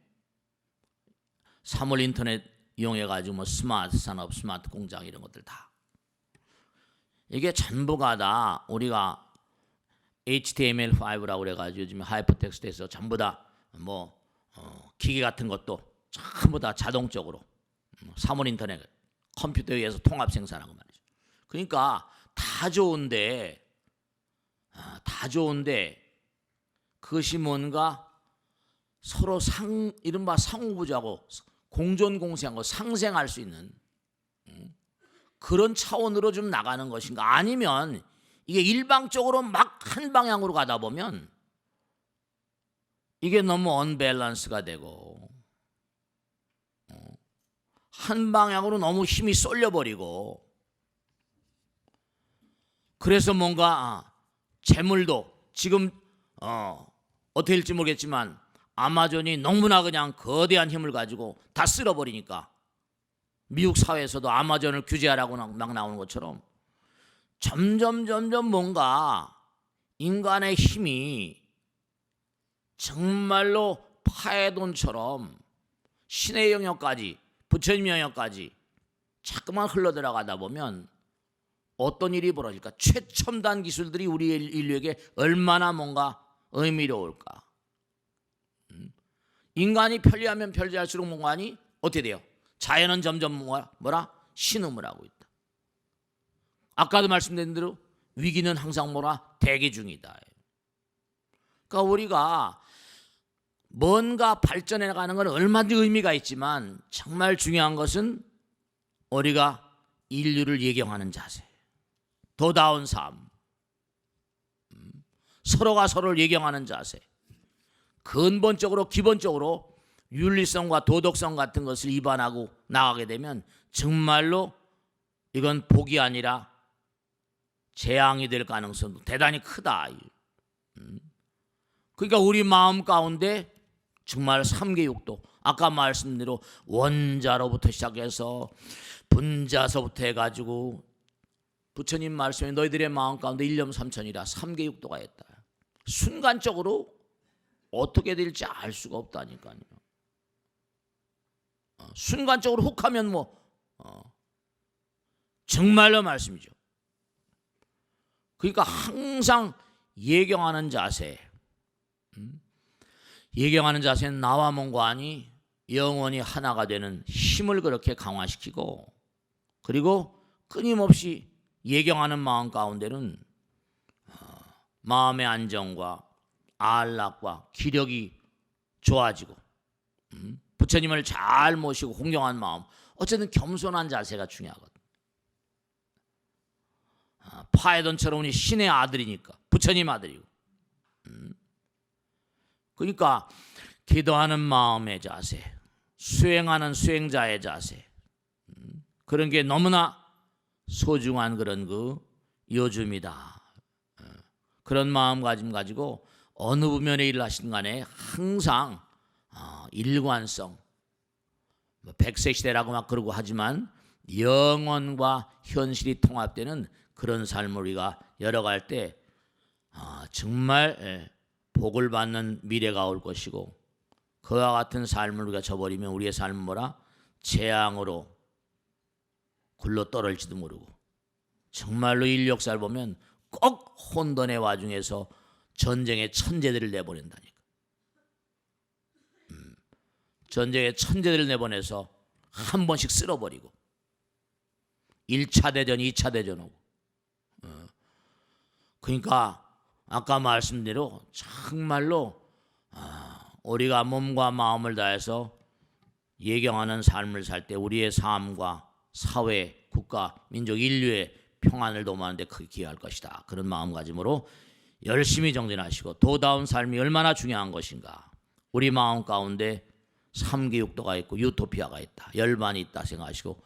[SPEAKER 2] 3월 인터넷 이용해가지고 뭐 스마트 산업, 스마트 공장 이런 것들 다. 이게 전부가 다 우리가 HTML5라고 그래가지고 요즘에 하이퍼텍스트에서 전부 다 뭐 기계 같은 것도 전부 다 자동적으로 3월 인터넷 컴퓨터에 의해서 통합 생산하고 말이죠. 그러니까 다 좋은데 그것이 뭔가 서로 이른바 상호부자고 공존공생하고 상생할 수 있는 그런 차원으로 좀 나가는 것인가. 아니면 이게 일방적으로 막 한 방향으로 가다 보면 이게 너무 언밸런스가 되고 한 방향으로 너무 힘이 쏠려버리고 그래서 뭔가 재물도 지금 어떻게 될지 모르겠지만 아마존이 너무나 그냥 거대한 힘을 가지고 다 쓸어버리니까 미국 사회에서도 아마존을 규제하라고 막 나오는 것처럼 점점 뭔가 인간의 힘이 정말로 파해돈처럼 신의 영역까지 부처님 영역까지 자꾸만 흘러들어가다 보면 어떤 일이 벌어질까? 최첨단 기술들이 우리 인류에게 얼마나 뭔가 의미로울까? 인간이 편리하면 편리할수록 뭔가니 어떻게 돼요? 자연은 점점 뭐라? 신음을 하고 있다. 아까도 말씀드린 대로 위기는 항상 뭐라? 대기 중이다. 그러니까 우리가 뭔가 발전해 나가는 건 얼마든지 의미가 있지만 정말 중요한 것은 우리가 인류를 예경하는 자세, 도다운 삶, 서로가 서로를 예경하는 자세, 근본적으로 기본적으로 윤리성과 도덕성 같은 것을 위반하고 나가게 되면 정말로 이건 복이 아니라 재앙이 될 가능성도 대단히 크다. 그러니까 우리 마음 가운데 정말 3계육도 아까 말씀드린 대로 원자로부터 시작해서 분자서부터 해가지고 부처님 말씀에 너희들의 마음 가운데 일념 삼천이라 3계육도가 있다. 순간적으로 어떻게 될지 알 수가 없다니까요. 순간적으로 혹하면 정말로 말씀이죠. 그러니까 항상 예경하는 자세, 예경하는 자세는 나와 몸과 아니 영원히 하나가 되는 힘을 그렇게 강화시키고, 그리고 끊임없이 예경하는 마음 가운데는 마음의 안정과 안락과 기력이 좋아지고 부처님을 잘 모시고 공경한 마음, 어쨌든 겸손한 자세가 중요하거든. 파에돈처럼 우리 신의 아들이니까 부처님 아들이고, 그러니까 기도하는 마음의 자세, 수행하는 수행자의 자세, 그런 게 너무나 소중한 그런 그 요즘이다. 그런 마음가짐 가지고 어느 부면에 일을 하시든 간에 항상 일관성, 100세 시대라고 막 그러고 하지만 영혼과 현실이 통합되는 그런 삶을 우리가 열어갈 때 정말 복을 받는 미래가 올 것이고, 그와 같은 삶을 우리가 저버리면 우리의 삶은 뭐라? 재앙으로 굴러 떨어질지도 모르고, 정말로 인류 역사를 보면 꼭 혼돈의 와중에서 전쟁의 천재들을 내보낸다니까. 전쟁의 천재들을 내보내서 한 번씩 쓸어버리고 1차 대전, 2차 대전 오고. 그러니까 아까 말씀대로 정말로 우리가 몸과 마음을 다해서 예경하는 삶을 살 때 우리의 삶과 사회, 국가, 민족, 인류의 평안을 도모하는 데 크게 기여할 것이다. 그런 마음가짐으로 열심히 정진하시고 도다운 삶이 얼마나 중요한 것인가. 우리 마음 가운데 삼계육도가 있고 유토피아가 있다. 열반이 있다 생각하시고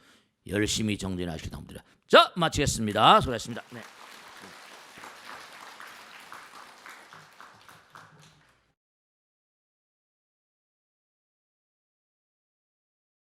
[SPEAKER 2] 열심히 정진하시기 바랍니다. 자, 마치겠습니다. 수고하셨습니다. 네.